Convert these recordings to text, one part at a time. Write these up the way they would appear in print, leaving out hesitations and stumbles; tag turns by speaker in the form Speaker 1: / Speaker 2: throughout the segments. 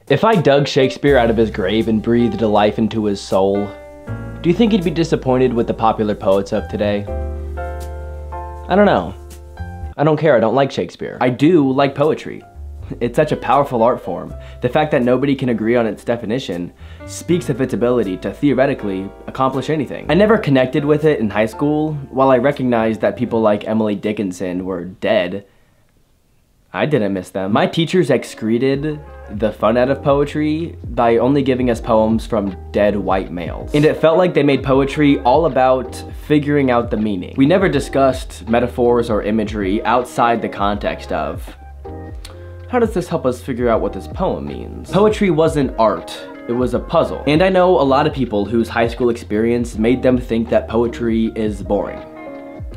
Speaker 1: If I dug Shakespeare out of his grave and breathed life into his soul, do you think he'd be disappointed with the popular poets of today? I don't know. I don't care, I don't like Shakespeare. I do like poetry. It's such a powerful art form. The fact that nobody can agree on its definition speaks of its ability to theoretically accomplish anything. I never connected with it in high school. While I recognized that people like Emily Dickinson were dead, I didn't miss them. My teachers excreted the fun out of poetry by only giving us poems from dead white males. And it felt like they made poetry all about figuring out the meaning. We never discussed metaphors or imagery outside the context of, how does this help us figure out what this poem means? Poetry wasn't art, it was a puzzle. And I know a lot of people whose high school experience made them think that poetry is boring.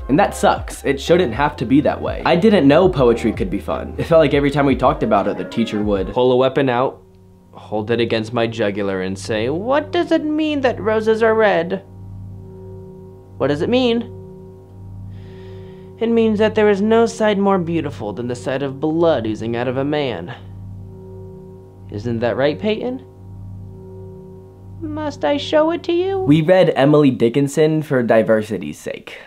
Speaker 1: And that sucks. It shouldn't have to be that way. I didn't know poetry could be fun. It felt like every time we talked about it, the teacher would pull a weapon out, hold it against my jugular and say, "What does it mean that roses are red? What does it mean? It means that there is no sight more beautiful than the sight of blood oozing out of a man. Isn't that right, Payton? Must I show it to you?" We read Emily Dickinson for diversity's sake.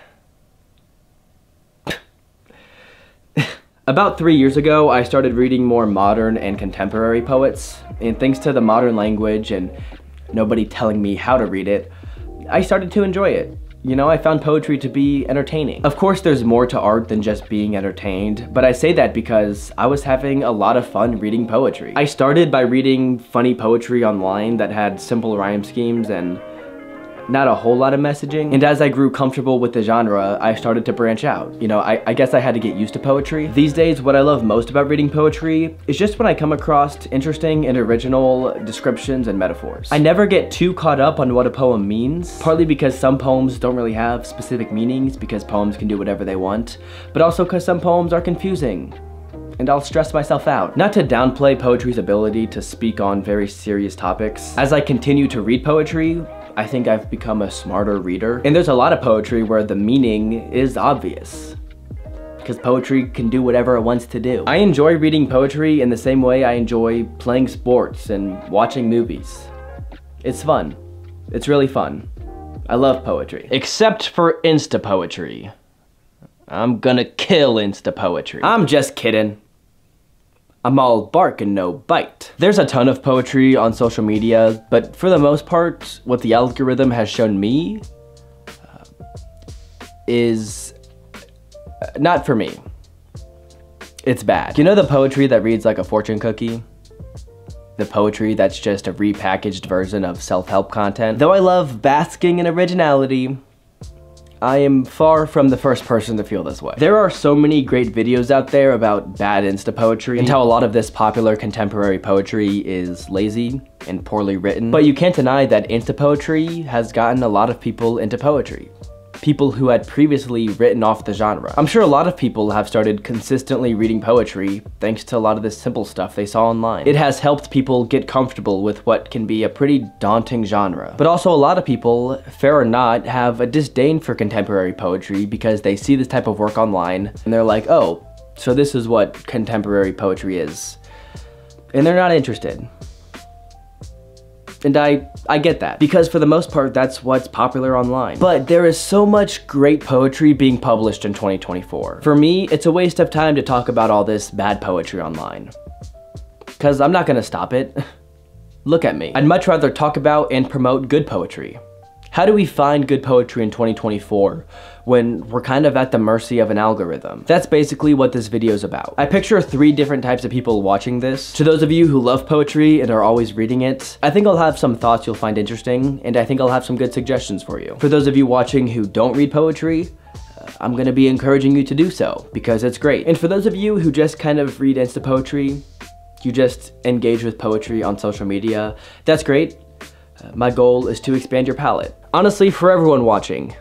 Speaker 1: About 3 years ago, I started reading more modern and contemporary poets, and thanks to the modern language and nobody telling me how to read it, I started to enjoy it. You know, I found poetry to be entertaining. Of course, there's more to art than just being entertained, but I say that because I was having a lot of fun reading poetry. I started by reading funny poetry online that had simple rhyme schemes and not a whole lot of messaging. And as I grew comfortable with the genre, I started to branch out. You know, I guess I had to get used to poetry. These days, what I love most about reading poetry is just when I come across interesting and original descriptions and metaphors. I never get too caught up on what a poem means, partly because some poems don't really have specific meanings because poems can do whatever they want, but also because some poems are confusing and I'll stress myself out. Not to downplay poetry's ability to speak on very serious topics. As I continue to read poetry, I think I've become a smarter reader. And there's a lot of poetry where the meaning is obvious, because poetry can do whatever it wants to do. I enjoy reading poetry in the same way I enjoy playing sports and watching movies. It's fun. It's really fun. I love poetry. Except for Insta poetry. I'm gonna kill Insta poetry. I'm just kidding. I'm all bark and no bite. There's a ton of poetry on social media, but for the most part, what the algorithm has shown me is not for me. It's bad. You know the poetry that reads like a fortune cookie? The poetry that's just a repackaged version of self-help content? Though I love basking in originality, I am far from the first person to feel this way. There are so many great videos out there about bad Insta poetry and how a lot of this popular contemporary poetry is lazy and poorly written. But you can't deny that Insta poetry has gotten a lot of people into poetry. People who had previously written off the genre. I'm sure a lot of people have started consistently reading poetry thanks to a lot of this simple stuff they saw online. It has helped people get comfortable with what can be a pretty daunting genre. But also a lot of people, fair or not, have a disdain for contemporary poetry because they see this type of work online and they're like, oh, so this is what contemporary poetry is. And they're not interested. And I get that, because for the most part, that's what's popular online. But there is so much great poetry being published in 2024. For me, it's a waste of time to talk about all this bad poetry online, because I'm not gonna stop it. Look at me. I'd much rather talk about and promote good poetry. How do we find good poetry in 2024 when we're kind of at the mercy of an algorithm? That's basically what this video is about. I picture 3 different types of people watching this. To those of you who love poetry and are always reading it, I think I'll have some thoughts you'll find interesting, and I think I'll have some good suggestions for you. For those of you watching who don't read poetry, I'm gonna be encouraging you to do so, because it's great. And for those of you who just kind of read Insta poetry, you just engage with poetry on social media, that's great. My goal is to expand your palette. Honestly, for everyone watching,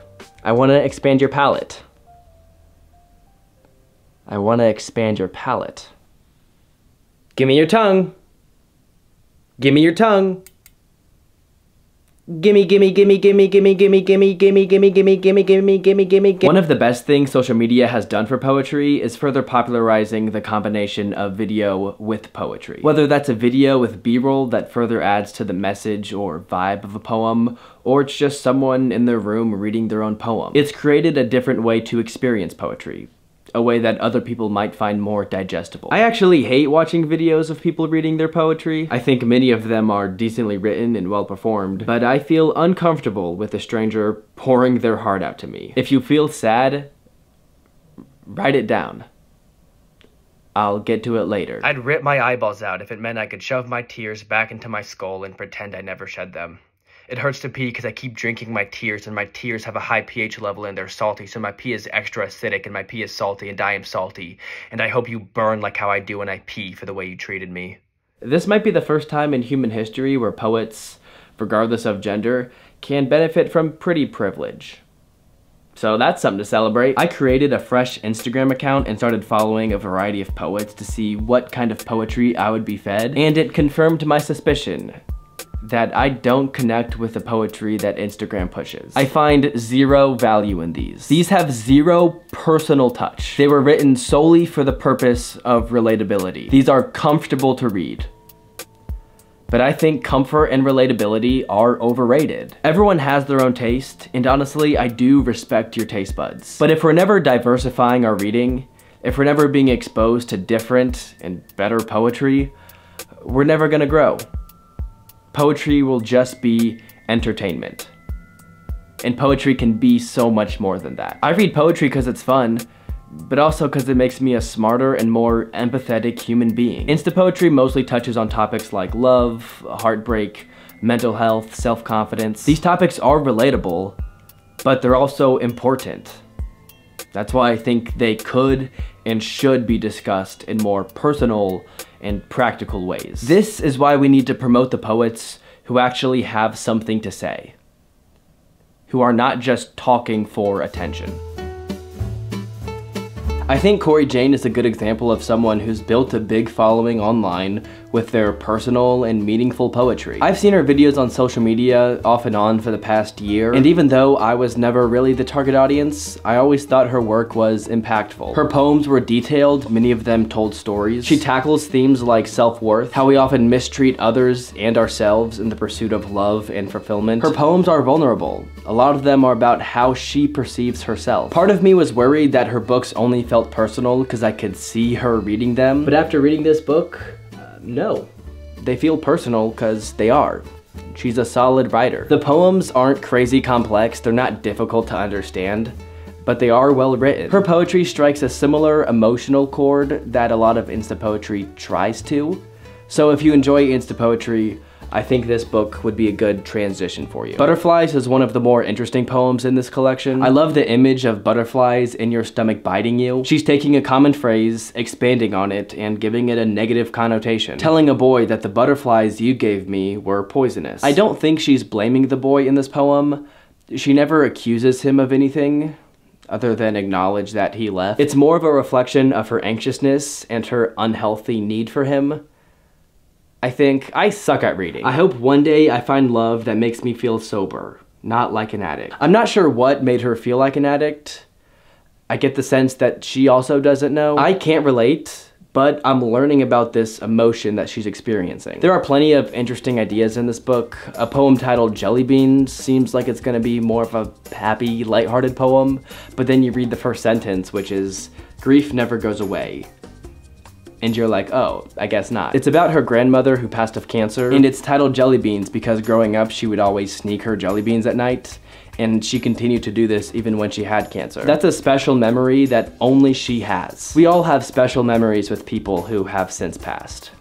Speaker 1: I want to expand your palette. I want to expand your palette. Give me your tongue. Give me your tongue. Gimme, gimme, gimme, gimme, gimme, gimme, gimme, gimme, gimme, gimme, gimme, gimme, gimme, gimme. One of the best things social media has done for poetry is further popularizing the combination of video with poetry. Whether that's a video with B-roll that further adds to the message or vibe of a poem, or it's just someone in their room reading their own poem. It's created a different way to experience poetry. A way that other people might find more digestible. I actually hate watching videos of people reading their poetry. I think many of them are decently written and well performed, but I feel uncomfortable with a stranger pouring their heart out to me. If you feel sad, write it down. I'll get to it later. I'd rip my eyeballs out if it meant I could shove my tears back into my skull and pretend I never shed them. It hurts to pee because I keep drinking my tears, and my tears have a high pH level and they're salty, so my pee is extra acidic and my pee is salty and I am salty. And I hope you burn like how I do when I pee for the way you treated me. This might be the first time in human history where poets, regardless of gender, can benefit from pretty privilege. So that's something to celebrate. I created a fresh Instagram account and started following a variety of poets to see what kind of poetry I would be fed, and it confirmed my suspicion that I don't connect with the poetry that Instagram pushes. I find zero value in these. These have zero personal touch. They were written solely for the purpose of relatability. These are comfortable to read. But I think comfort and relatability are overrated. Everyone has their own taste, and honestly, I do respect your taste buds. But if we're never diversifying our reading, if we're never being exposed to different and better poetry, we're never gonna grow. Poetry will just be entertainment. And poetry can be so much more than that. I read poetry because it's fun, but also because it makes me a smarter and more empathetic human being. Insta poetry mostly touches on topics like love, heartbreak, mental health, self-confidence. These topics are relatable, but they're also important. That's why I think they could and should be discussed in more personal and practical ways. This is why we need to promote the poets who actually have something to say, who are not just talking for attention. I think Corey Jane is a good example of someone who's built a big following online with their personal and meaningful poetry. I've seen her videos on social media off and on for the past year, and even though I was never really the target audience, I always thought her work was impactful. Her poems were detailed, many of them told stories. She tackles themes like self-worth, how we often mistreat others and ourselves in the pursuit of love and fulfillment. Her poems are vulnerable. A lot of them are about how she perceives herself. Part of me was worried that her books only felt personal because I could see her reading them, but after reading this book, no. They feel personal because they are. She's a solid writer. The poems aren't crazy complex, they're not difficult to understand, but they are well written. Her poetry strikes a similar emotional chord that a lot of Insta poetry tries to. So if you enjoy Insta poetry, I think this book would be a good transition for you. Butterflies is one of the more interesting poems in this collection. I love the image of butterflies in your stomach biting you. She's taking a common phrase, expanding on it, and giving it a negative connotation, telling a boy that the butterflies you gave me were poisonous. I don't think she's blaming the boy in this poem. She never accuses him of anything other than acknowledge that he left. It's more of a reflection of her anxiousness and her unhealthy need for him. I think I suck at reading. I hope one day I find love that makes me feel sober, not like an addict. I'm not sure what made her feel like an addict. I get the sense that she also doesn't know. I can't relate, but I'm learning about this emotion that she's experiencing. There are plenty of interesting ideas in this book. A poem titled Jelly Beans seems like it's gonna be more of a happy, lighthearted poem, but then you read the first sentence, which is, grief never goes away. And you're like, oh, I guess not. It's about her grandmother who passed of cancer, and it's titled Jelly Beans because growing up, she would always sneak her jelly beans at night, and she continued to do this even when she had cancer. That's a special memory that only she has. We all have special memories with people who have since passed.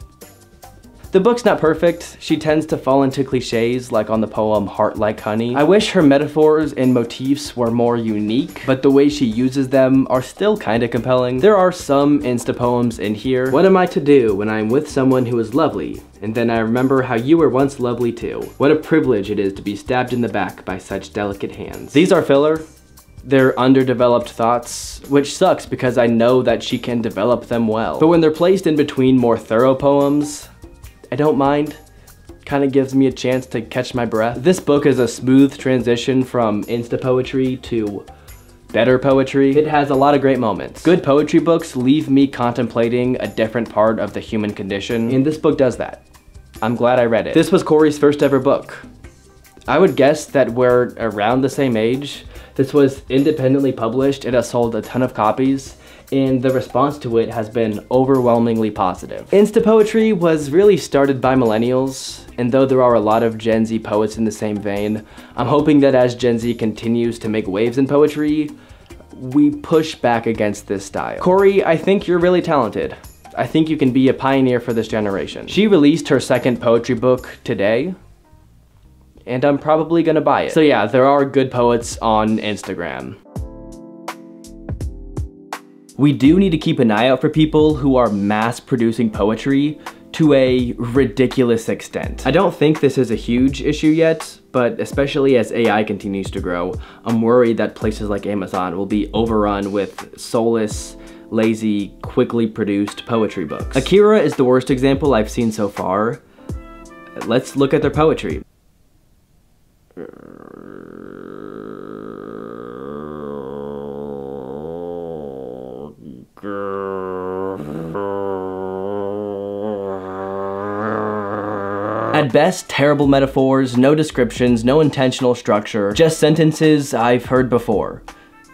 Speaker 1: The book's not perfect. She tends to fall into cliches like on the poem Heart Like Honey. I wish her metaphors and motifs were more unique, but the way she uses them are still kinda compelling. There are some Insta poems in here. What am I to do when I'm with someone who is lovely? And then I remember how you were once lovely too. What a privilege it is to be stabbed in the back by such delicate hands. These are filler. They're underdeveloped thoughts, which sucks because I know that she can develop them well. But when they're placed in between more thorough poems, I don't mind. kind of gives me a chance to catch my breath. This book is a smooth transition from Insta poetry to better poetry. It has a lot of great moments. Good poetry books leave me contemplating a different part of the human condition, and this book does that. I'm glad I read it. This was Corey's first ever book. I would guess that we're around the same age. This was independently published. It has sold a ton of copies, and the response to it has been overwhelmingly positive. Insta poetry was really started by millennials, and though there are a lot of Gen Z poets in the same vein, I'm hoping that as Gen Z continues to make waves in poetry, we push back against this style. Corey, I think you're really talented. I think you can be a pioneer for this generation. She released her second poetry book today, and I'm probably gonna buy it. So yeah, there are good poets on Instagram. We do need to keep an eye out for people who are mass producing poetry to a ridiculous extent. I don't think this is a huge issue yet, but especially as AI continues to grow, I'm worried that places like Amazon will be overrun with soulless, lazy, quickly produced poetry books. Akira is the worst example I've seen so far. Let's look at their poetry. At best, terrible metaphors, no descriptions, no intentional structure, just sentences I've heard before.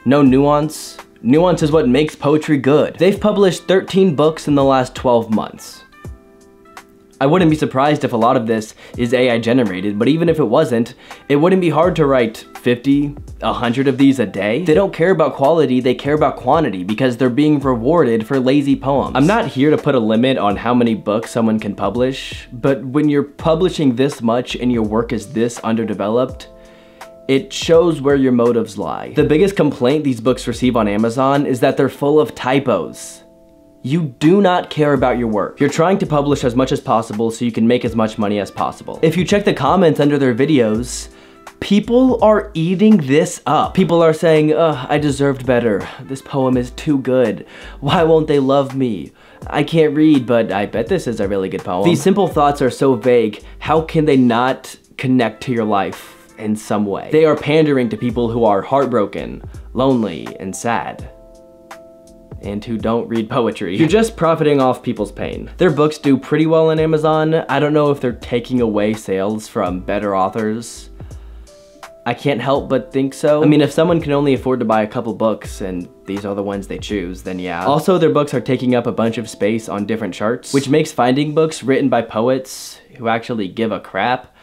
Speaker 1: No nuance. Nuance is what makes poetry good. They've published 13 books in the last 12 months. I wouldn't be surprised if a lot of this is AI generated, but even if it wasn't, it wouldn't be hard to write 50, 100 of these a day. They don't care about quality, they care about quantity because they're being rewarded for lazy poems. I'm not here to put a limit on how many books someone can publish, but when you're publishing this much and your work is this underdeveloped, it shows where your motives lie. The biggest complaint these books receive on Amazon is that they're full of typos. You do not care about your work. You're trying to publish as much as possible so you can make as much money as possible. If you check the comments under their videos, people are eating this up. People are saying, ugh, I deserved better. This poem is too good. Why won't they love me? I can't read, but I bet this is a really good poem. These simple thoughts are so vague. How can they not connect to your life in some way? They are pandering to people who are heartbroken, lonely, and sad, and who don't read poetry. You're just profiting off people's pain. Their books do pretty well on Amazon. I don't know if they're taking away sales from better authors. I can't help but think so. I mean, if someone can only afford to buy a couple books and these are the ones they choose, then yeah. Also, their books are taking up a bunch of space on different charts, which makes finding books written by poets who actually give a crap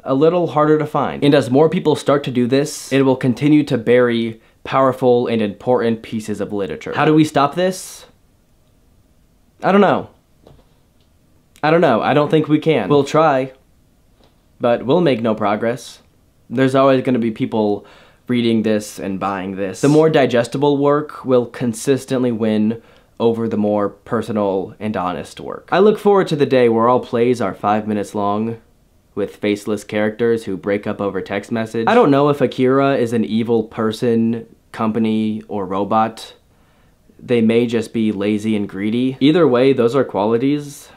Speaker 1: a little harder to find. And as more people start to do this, it will continue to bury powerful and important pieces of literature. How do we stop this? I don't know. I don't think we can. We'll try, but we'll make no progress. There's always going to be people reading this and buying this. The more digestible work will consistently win over the more personal and honest work. I look forward to the day where all plays are 5 minutes long, with faceless characters who break up over text message. I don't know if Akira is an evil person, company, or robot. They may just be lazy and greedy. Either way, those are qualities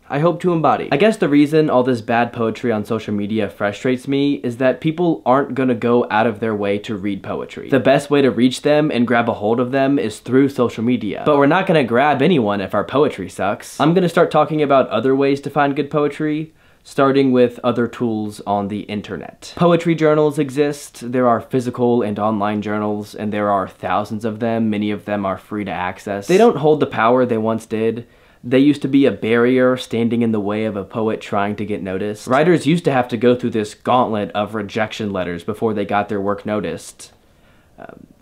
Speaker 1: I hope to embody. I guess the reason all this bad poetry on social media frustrates me is that people aren't gonna go out of their way to read poetry. The best way to reach them and grab a hold of them is through social media. But we're not gonna grab anyone if our poetry sucks. I'm gonna start talking about other ways to find good poetry, starting with other tools on the internet. Poetry journals exist. There are physical and online journals, and there are thousands of them. Many of them are free to access. They don't hold the power they once did. They used to be a barrier standing in the way of a poet trying to get noticed. Writers used to have to go through this gauntlet of rejection letters before they got their work noticed.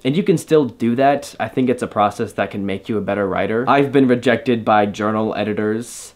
Speaker 1: And you can still do that. I think it's a process that can make you a better writer. I've been rejected by journal editors,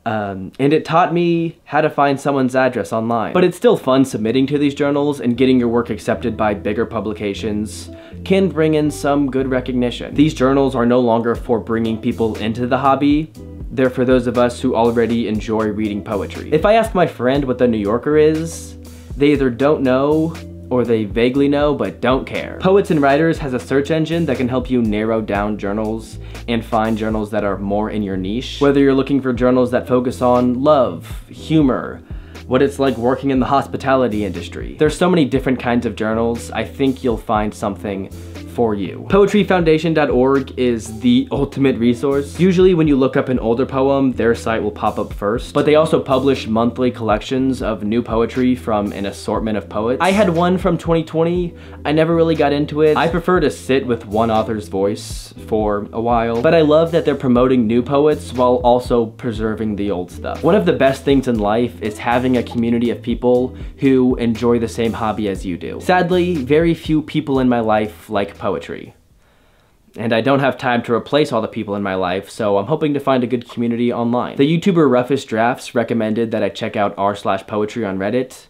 Speaker 1: and it taught me how to find someone's address online. But it's still fun submitting to these journals, and getting your work accepted by bigger publications can bring in some good recognition. These journals are no longer for bringing people into the hobby. They're for those of us who already enjoy reading poetry. If I ask my friend what the New Yorker is, they either don't know or they vaguely know but don't care. Poets and Writers has a search engine that can help you narrow down journals and find journals that are more in your niche. Whether you're looking for journals that focus on love, humor, what it's like working in the hospitality industry. There's so many different kinds of journals. I think you'll find something for you. Poetryfoundation.org is the ultimate resource. Usually when you look up an older poem, their site will pop up first, but they also publish monthly collections of new poetry from an assortment of poets. I had one from 2020. I never really got into it. I prefer to sit with one author's voice for a while, but I love that they're promoting new poets while also preserving the old stuff. One of the best things in life is having a community of people who enjoy the same hobby as you do. Sadly, very few people in my life like poetry. And I don't have time to replace all the people in my life, so I'm hoping to find a good community online. The YouTuber Roughest Drafts recommended that I check out r/poetry on Reddit,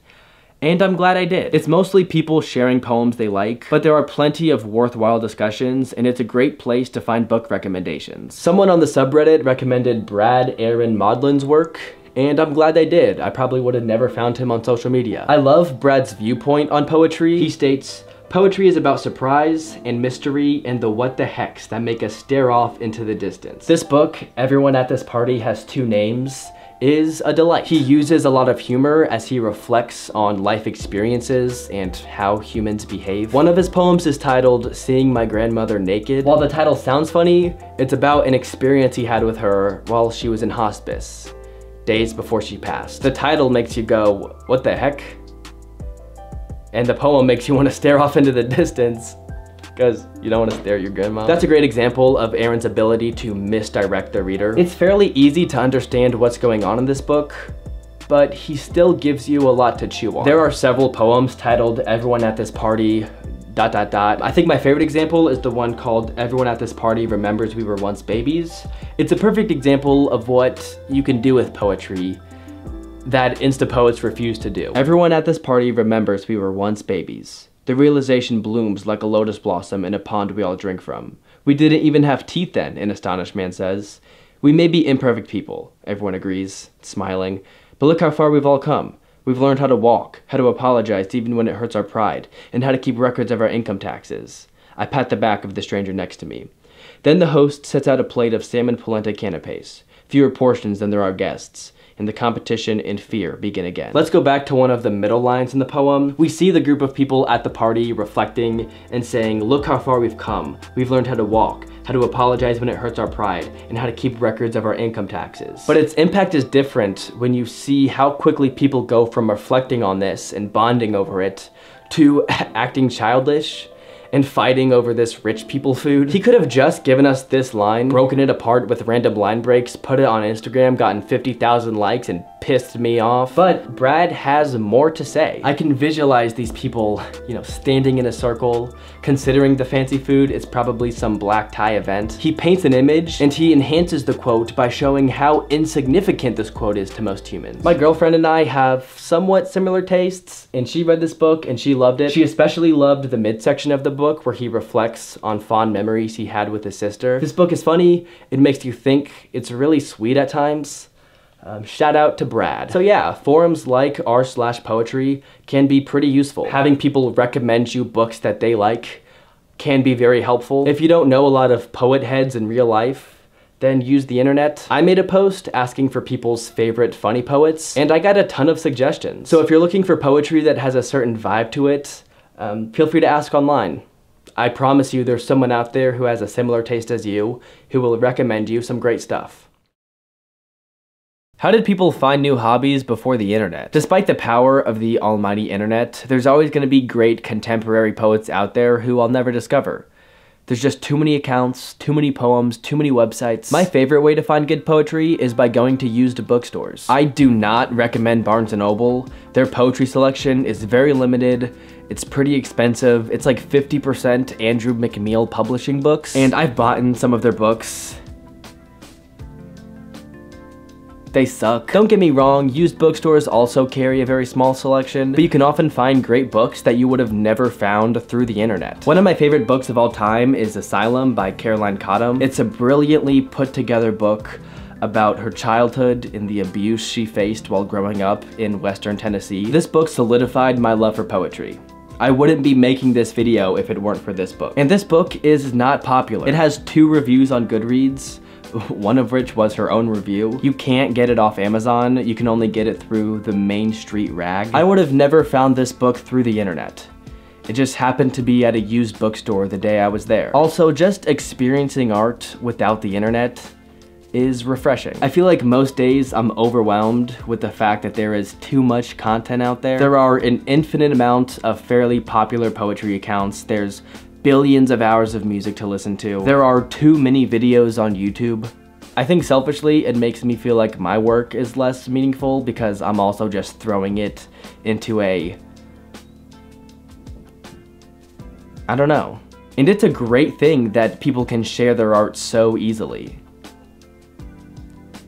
Speaker 1: and I'm glad I did. It's mostly people sharing poems they like, but there are plenty of worthwhile discussions, and it's a great place to find book recommendations. Someone on the subreddit recommended Brad Aaron Maudlin's work, and I'm glad they did. I probably would have never found him on social media. I love Brad's viewpoint on poetry. He states, "Poetry is about surprise and mystery and the what the hecks that make us stare off into the distance." This book, Everyone at This Party Has Two Names, is a delight. He uses a lot of humor as he reflects on life experiences and how humans behave. One of his poems is titled Seeing My Grandmother Naked. While the title sounds funny, it's about an experience he had with her while she was in hospice, days before she passed. The title makes you go, what the heck? And the poem makes you want to stare off into the distance because you don't want to stare at your grandma. That's a great example of Aaron's ability to misdirect the reader. It's fairly easy to understand what's going on in this book, but he still gives you a lot to chew on. There are several poems titled Everyone at This Party ... I think my favorite example is the one called Everyone at This Party Remembers We Were Once Babies. It's a perfect example of what you can do with poetry that Insta-poets refuse to do. Everyone at this party remembers we were once babies. The realization blooms like a lotus blossom in a pond we all drink from. We didn't even have teeth then, an astonished man says. We may be imperfect people, everyone agrees, smiling, but look how far we've all come. We've learned how to walk, how to apologize even when it hurts our pride, and how to keep records of our income taxes. I pat the back of the stranger next to me. Then the host sets out a plate of salmon polenta canapes, fewer portions than there are guests, and the competition and fear begin again. Let's go back to one of the middle lines in the poem. We see the group of people at the party reflecting and saying, look how far we've come. We've learned how to walk, how to apologize when it hurts our pride, and how to keep records of our income taxes. But its impact is different when you see how quickly people go from reflecting on this and bonding over it to acting childish and fighting over this rich people food. He could have just given us this line, broken it apart with random line breaks, put it on Instagram, gotten 50,000 likes, and pissed me off. But Brad has more to say. I can visualize these people, standing in a circle, considering the fancy food is probably some black tie event. He paints an image and he enhances the quote by showing how insignificant this quote is to most humans. My girlfriend and I have somewhat similar tastes, and she read this book and she loved it. She especially loved the midsection of the book where he reflects on fond memories he had with his sister. This book is funny, it makes you think, it's really sweet at times. Shout out to Brad. So yeah, forums like r/poetry can be pretty useful. Having people recommend you books that they like can be very helpful. If you don't know a lot of poet heads in real life, then use the internet. I made a post asking for people's favorite funny poets, and I got a ton of suggestions. So if you're looking for poetry that has a certain vibe to it, feel free to ask online. I promise you there's someone out there who has a similar taste as you who will recommend you some great stuff. How did people find new hobbies before the internet? Despite the power of the almighty internet, there's always going to be great contemporary poets out there who I'll never discover. There's just too many accounts, too many poems, too many websites. My favorite way to find good poetry is by going to used bookstores. I do not recommend Barnes & Noble. Their poetry selection is very limited. It's pretty expensive. It's like 50% Andrew McMeel publishing books, and I've bought in some of their books. They suck. Don't get me wrong, used bookstores also carry a very small selection, but you can often find great books that you would have never found through the internet. One of my favorite books of all time is Asylum by Caroline Cottom. It's a brilliantly put together book about her childhood and the abuse she faced while growing up in Western Tennessee. This book solidified my love for poetry. I wouldn't be making this video if it weren't for this book. And this book is not popular. It has 2 reviews on Goodreads, one of which was her own review. You can't get it off Amazon, you can only get it through the Main Street Rag. I would have never found this book through the internet. It just happened to be at a used bookstore the day I was there. Also, just experiencing art without the internet is refreshing. I feel like most days I'm overwhelmed with the fact that there is too much content out there. There are an infinite amount of fairly popular poetry accounts. There's billions of hours of music to listen to. There are too many videos on YouTube. I think selfishly, it makes me feel like my work is less meaningful because I'm also just throwing it into I don't know. And it's a great thing that people can share their art so easily.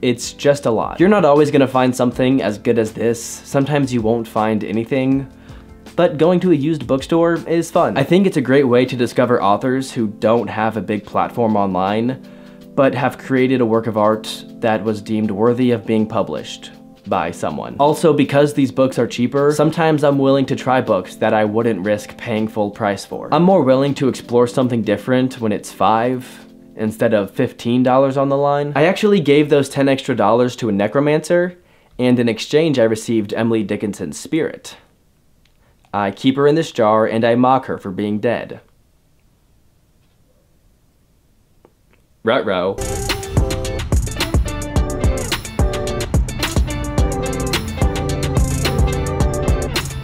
Speaker 1: It's just a lot. You're not always gonna find something as good as this. Sometimes you won't find anything, but going to a used bookstore is fun. I think it's a great way to discover authors who don't have a big platform online, but have created a work of art that was deemed worthy of being published by someone. Also, because these books are cheaper, sometimes I'm willing to try books that I wouldn't risk paying full price for. I'm more willing to explore something different when it's $5 instead of $15 on the line. I actually gave those $10 extra to a necromancer, and in exchange I received Emily Dickinson's spirit. I keep her in this jar and I mock her for being dead. Ruh-roh.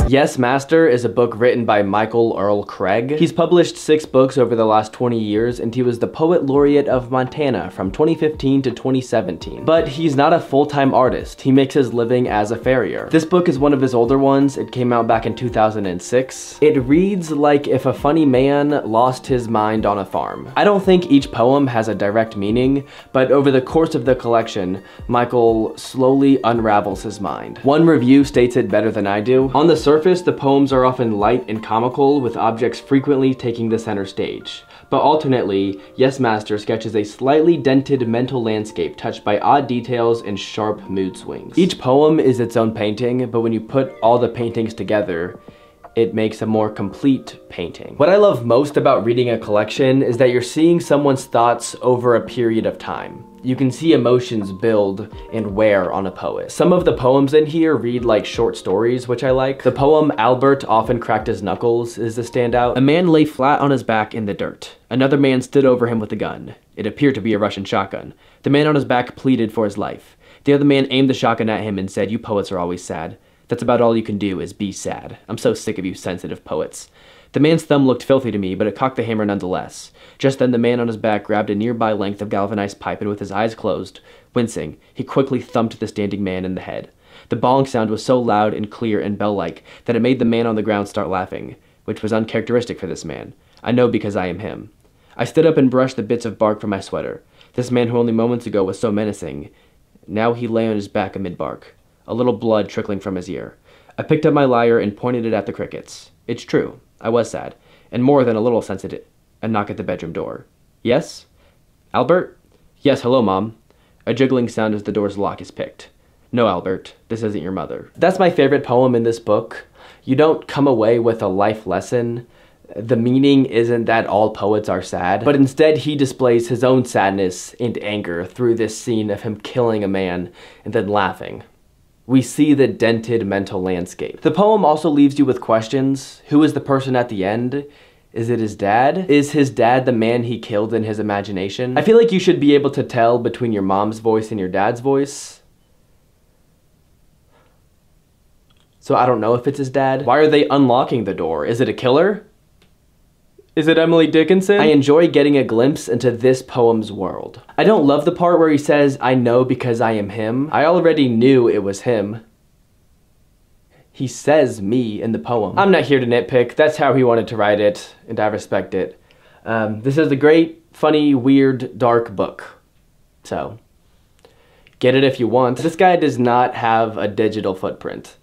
Speaker 1: Yes, Master is a book written by Michael Earl Craig. He's published 6 books over the last 20 years, and he was the Poet Laureate of Montana from 2015 to 2017. But he's not a full-time artist. He makes his living as a farrier. This book is one of his older ones. It came out back in 2006. It reads like if a funny man lost his mind on a farm. I don't think each poem has a direct meaning, but over the course of the collection, Michael slowly unravels his mind. One review states it better than I do. On the surface, the poems are often light and comical, with objects frequently taking the center stage. But alternately, Yes Master sketches a slightly dented mental landscape touched by odd details and sharp mood swings. Each poem is its own painting, but when you put all the paintings together, it makes a more complete painting. What I love most about reading a collection is that you're seeing someone's thoughts over a period of time. You can see emotions build and wear on a poet. Some of the poems in here read like short stories, which I like. The poem Albert Often Cracked His Knuckles is the standout. A man lay flat on his back in the dirt. Another man stood over him with a gun. It appeared to be a Russian shotgun. The man on his back pleaded for his life. The other man aimed the shotgun at him and said, "You poets are always sad. That's about all you can do is be sad. I'm so sick of you sensitive poets." The man's thumb looked filthy to me, but it cocked the hammer nonetheless. Just then the man on his back grabbed a nearby length of galvanized pipe, and with his eyes closed, wincing, he quickly thumped the standing man in the head. The bong sound was so loud and clear and bell-like that it made the man on the ground start laughing, which was uncharacteristic for this man. I know because I am him. I stood up and brushed the bits of bark from my sweater. This man who only moments ago was so menacing, now he lay on his back amid bark, a little blood trickling from his ear. I picked up my lyre and pointed it at the crickets. It's true. I was sad, and more than a little sensitive. A knock at the bedroom door. Yes? Albert? Yes, hello, Mom. A jiggling sound as the door's lock is picked. No, Albert, this isn't your mother. That's my favorite poem in this book. You don't come away with a life lesson. The meaning isn't that all poets are sad, but instead he displays his own sadness and anger through this scene of him killing a man and then laughing. We see the dented mental landscape. The poem also leaves you with questions. Who is the person at the end? Is it his dad? Is his dad the man he killed in his imagination? I feel like you should be able to tell between your mom's voice and your dad's voice. So I don't know if it's his dad. Why are they unlocking the door? Is it a killer? Is it Emily Dickinson? I enjoy getting a glimpse into this poem's world. I don't love the part where he says, "I know because I am him." I already knew it was him. He says me in the poem. I'm not here to nitpick. That's how he wanted to write it, and I respect it. This is a great, funny, weird, dark book. So, get it if you want. This guy does not have a digital footprint.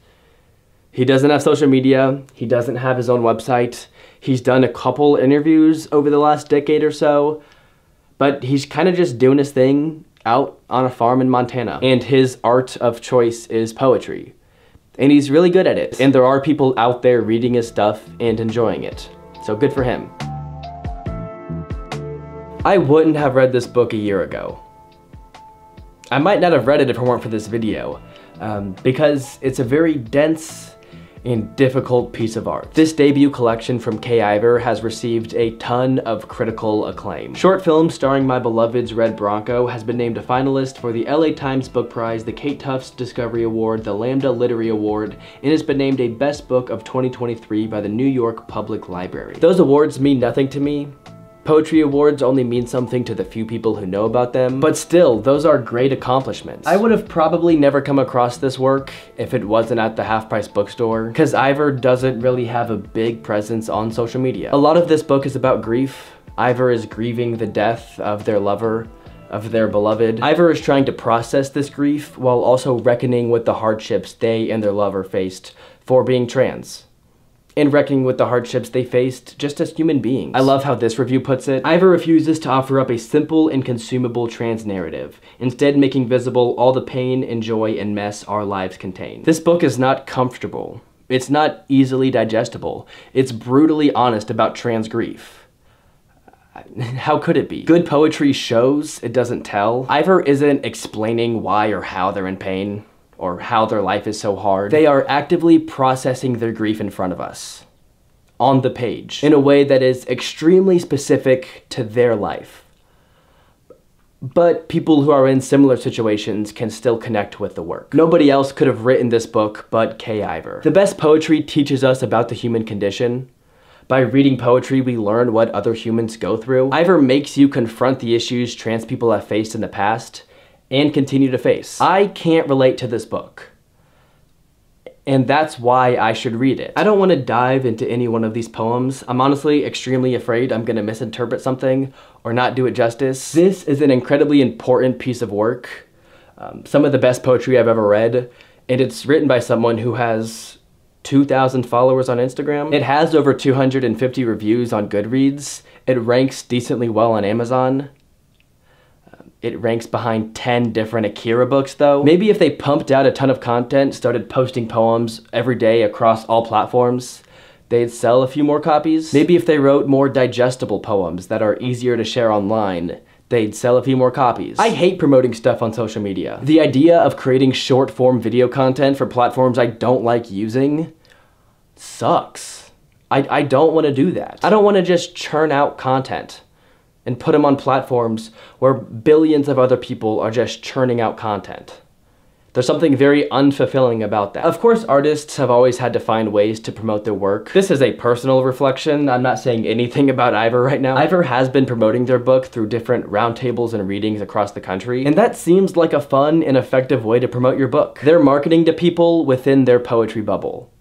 Speaker 1: He doesn't have social media. He doesn't have his own website. He's done a couple interviews over the last decade or so, but he's kind of just doing his thing out on a farm in Montana. And his art of choice is poetry. And he's really good at it. And there are people out there reading his stuff and enjoying it. So good for him. I wouldn't have read this book a year ago. I might not have read it if it weren't for this video, because it's a very dense and difficult piece of art. This debut collection from Kay Iver has received a ton of critical acclaim. Short film starring my beloved's Red Bronco has been named a finalist for the LA Times Book Prize, the Kate Tufts Discovery Award, the Lambda Literary Award, and has been named a Best Book of 2023 by the New York Public Library. Those awards mean nothing to me. Poetry awards only mean something to the few people who know about them, but still, those are great accomplishments. I would have probably never come across this work if it wasn't at the Half Price bookstore, because Iver doesn't really have a big presence on social media. A lot of this book is about grief. Iver is grieving the death of their lover, of their beloved. Iver is trying to process this grief while also reckoning with the hardships they and their lover faced for being trans, and reckoning with the hardships they faced just as human beings. I love how this review puts it. Iver refuses to offer up a simple and consumable trans narrative, instead making visible all the pain and joy and mess our lives contain. This book is not comfortable. It's not easily digestible. It's brutally honest about trans grief. How could it be? Good poetry shows, it doesn't tell. Iver isn't explaining why or how they're in pain, or how their life is so hard. They are actively processing their grief in front of us, on the page, in a way that is extremely specific to their life. But people who are in similar situations can still connect with the work. Nobody else could have written this book but Kay Iver. The best poetry teaches us about the human condition. By reading poetry, we learn what other humans go through. Iver makes you confront the issues trans people have faced in the past, and continue to face. I can't relate to this book, and that's why I should read it. I don't want to dive into any one of these poems. I'm honestly extremely afraid I'm gonna misinterpret something or not do it justice. This is an incredibly important piece of work, some of the best poetry I've ever read, and it's written by someone who has 2,000 followers on Instagram. It has over 250 reviews on Goodreads. It ranks decently well on Amazon. It ranks behind 10 different Akira books though. Maybe if they pumped out a ton of content, started posting poems every day across all platforms, they'd sell a few more copies. Maybe if they wrote more digestible poems that are easier to share online, they'd sell a few more copies. I hate promoting stuff on social media. The idea of creating short form video content for platforms I don't like using sucks. I don't want to do that. I don't want to just churn out content and put them on platforms where billions of other people are just churning out content. There's something very unfulfilling about that. Of course, artists have always had to find ways to promote their work. This is a personal reflection. I'm not saying anything about Iver right now. Iver has been promoting their book through different roundtables and readings across the country, and that seems like a fun and effective way to promote your book. They're marketing to people within their poetry bubble.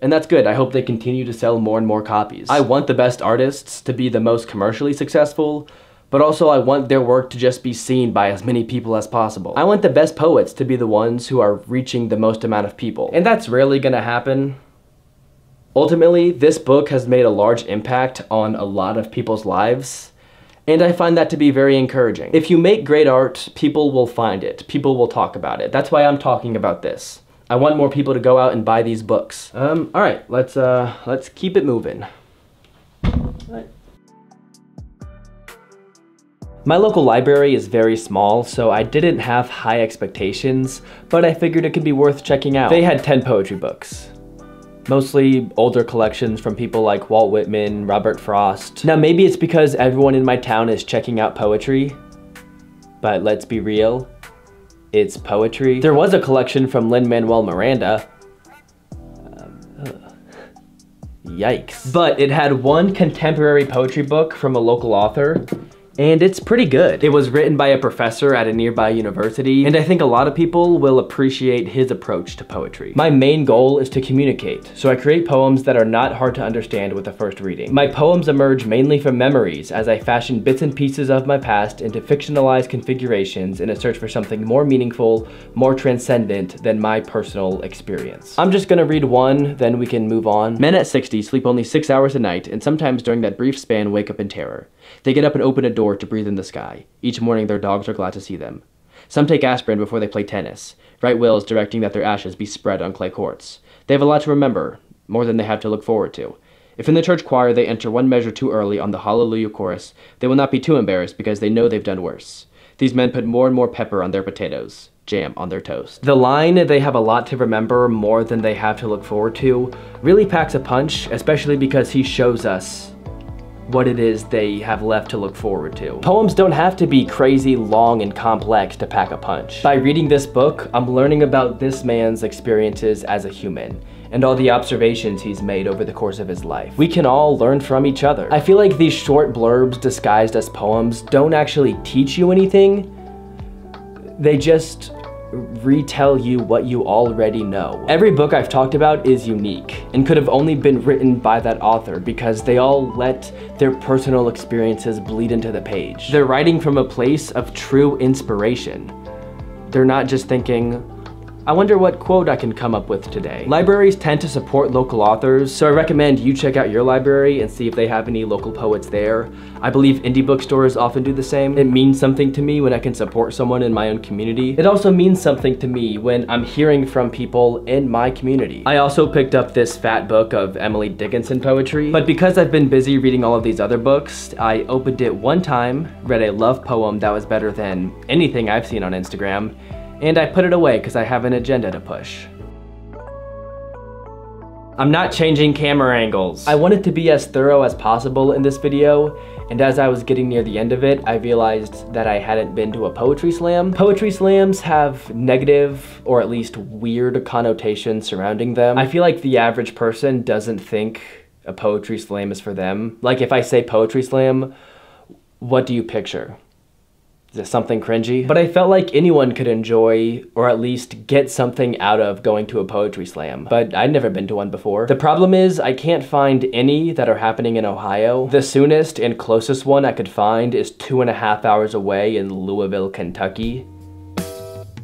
Speaker 1: And that's good. I hope they continue to sell more and more copies. I want the best artists to be the most commercially successful, but also I want their work to just be seen by as many people as possible. I want the best poets to be the ones who are reaching the most amount of people. And that's rarely gonna happen. Ultimately, this book has made a large impact on a lot of people's lives, and I find that to be very encouraging. If you make great art, people will find it. People will talk about it. That's why I'm talking about this. I want more people to go out and buy these books. All right, let's keep it moving. Right. My local library is very small, so I didn't have high expectations, but I figured it could be worth checking out. They had 10 poetry books. Mostly older collections from people like Walt Whitman, Robert Frost. Now maybe it's because everyone in my town is checking out poetry, but let's be real. It's poetry. There was a collection from Lin-Manuel Miranda. Yikes. But it had one contemporary poetry book from a local author, and it's pretty good. It was written by a professor at a nearby university, and I think a lot of people will appreciate his approach to poetry. My main goal is to communicate, so I create poems that are not hard to understand with the first reading. My poems emerge mainly from memories as I fashion bits and pieces of my past into fictionalized configurations in a search for something more meaningful, more transcendent than my personal experience. I'm just gonna read one, then we can move on. Men at 60 sleep only 6 hours a night, and sometimes during that brief span wake up in terror. They get up and open a door to breathe in the sky. Each morning their dogs are glad to see them. Some take aspirin before they play tennis. Write wills directing that their ashes be spread on clay courts. They have a lot to remember, more than they have to look forward to. If in the church choir they enter one measure too early on the Hallelujah chorus, they will not be too embarrassed because they know they've done worse. these men put more and more pepper on their potatoes, jam on their toast. The line, "they have a lot to remember more than they have to look forward to," really packs a punch, especially because he shows us what it is they have left to look forward to. Poems don't have to be crazy, long, and complex to pack a punch. By reading this book, I'm learning about this man's experiences as a human, and all the observations he's made over the course of his life. We can all learn from each other. I feel like these short blurbs disguised as poems don't actually teach you anything. They just retell you what you already know. Every book I've talked about is unique and could have only been written by that author because they all let their personal experiences bleed into the page. They're writing from a place of true inspiration. They're not just thinking, I wonder what quote I can come up with today. Libraries tend to support local authors, so I recommend you check out your library and see if they have any local poets there. I believe indie bookstores often do the same. It means something to me when I can support someone in my own community. It also means something to me when I'm hearing from people in my community. I also picked up this fat book of Emily Dickinson poetry, but because I've been busy reading all of these other books, I opened it one time, read a love poem that was better than anything I've seen on Instagram, and I put it away because I have an agenda to push. I'm not changing camera angles. I wanted to be as thorough as possible in this video, and as I was getting near the end of it, I realized that I hadn't been to a poetry slam. Poetry slams have negative, or at least weird connotations surrounding them. I feel like the average person doesn't think a poetry slam is for them. Like if I say poetry slam, what do you picture? Is it something cringy? But I felt like anyone could enjoy, or at least get something out of going to a poetry slam. But I'd never been to one before. The problem is, I can't find any that are happening in Ohio. The soonest and closest one I could find is 2.5 hours away in Louisville, Kentucky.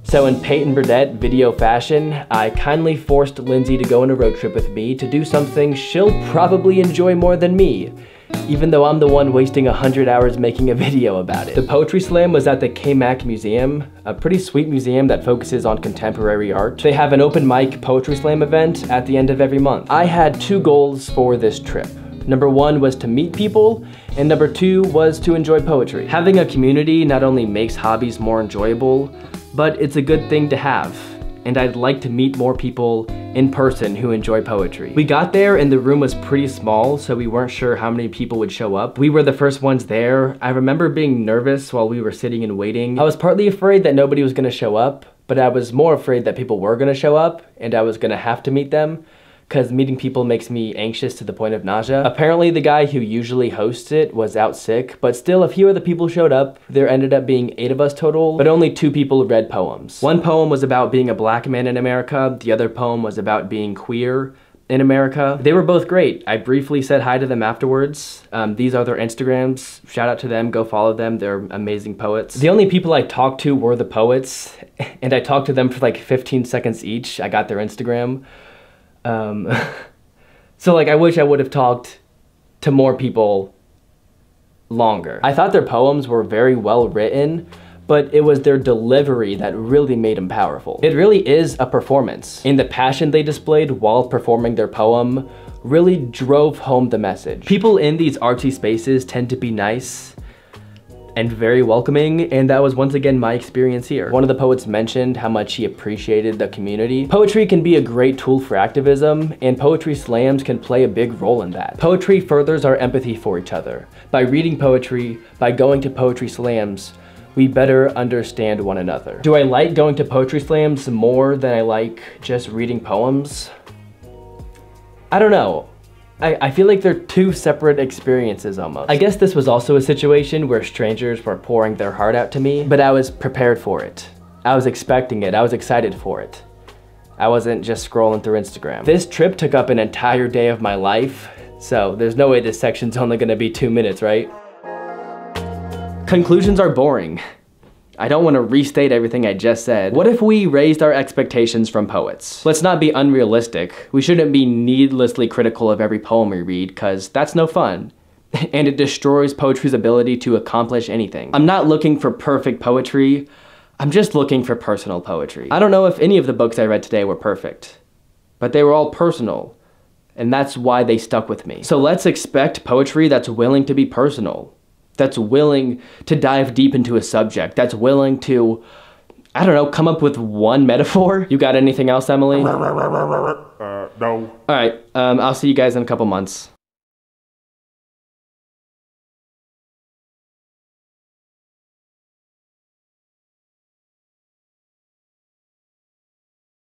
Speaker 1: So in Payton Burdette video fashion, I kindly forced Lindsay to go on a road trip with me to do something she'll probably enjoy more than me, even though I'm the one wasting 100 hours making a video about it. The poetry slam was at the KMAC Museum, a pretty sweet museum that focuses on contemporary art. They have an open mic poetry slam event at the end of every month. I had 2 goals for this trip. Number 1 was to meet people, and number 2 was to enjoy poetry. Having a community not only makes hobbies more enjoyable, but it's a good thing to have. And I'd like to meet more people in person who enjoy poetry. We got there and the room was pretty small, so we weren't sure how many people would show up. We were the first ones there. I remember being nervous while we were sitting and waiting. I was partly afraid that nobody was gonna show up, but I was more afraid that people were gonna show up and I was gonna have to meet them, because meeting people makes me anxious to the point of nausea. Apparently the guy who usually hosts it was out sick, but still a few other people showed up. There ended up being 8 of us total, but only 2 people read poems. One poem was about being a black man in America, the other poem was about being queer in America. They were both great. I briefly said hi to them afterwards. These are their Instagrams. Shout out to them, go follow them. They're amazing poets. The only people I talked to were the poets, and I talked to them for like 15 seconds each. I got their Instagram. So like I wish I would have talked to more people longer. I thought their poems were very well written, but it was their delivery that really made them powerful. It really is a performance, and the passion they displayed while performing their poem really drove home the message. People in these artsy spaces tend to be nice and very welcoming, and that was once again my experience here. One of the poets mentioned how much he appreciated the community. Poetry can be a great tool for activism, and poetry slams can play a big role in that. Poetry furthers our empathy for each other. By reading poetry, by going to poetry slams, we better understand one another. Do I like going to poetry slams more than I like just reading poems? I don't know. I feel like they're 2 separate experiences almost. I guess this was also a situation where strangers were pouring their heart out to me, but I was prepared for it. I was expecting it, I was excited for it. I wasn't just scrolling through Instagram. This trip took up an entire day of my life, so there's no way this section's only gonna be 2 minutes, right? Conclusions are boring. I don't want to restate everything I just said. What if we raised our expectations from poets? Let's not be unrealistic. We shouldn't be needlessly critical of every poem we read, cause that's no fun. And it destroys poetry's ability to accomplish anything. I'm not looking for perfect poetry, I'm just looking for personal poetry. I don't know if any of the books I read today were perfect, but they were all personal, and that's why they stuck with me. So let's expect poetry that's willing to be personal. that's willing to dive deep into a subject, that's willing to, I don't know, come up with one metaphor. You got anything else, Emily?
Speaker 2: No.
Speaker 1: All right, I'll see you guys in a couple months.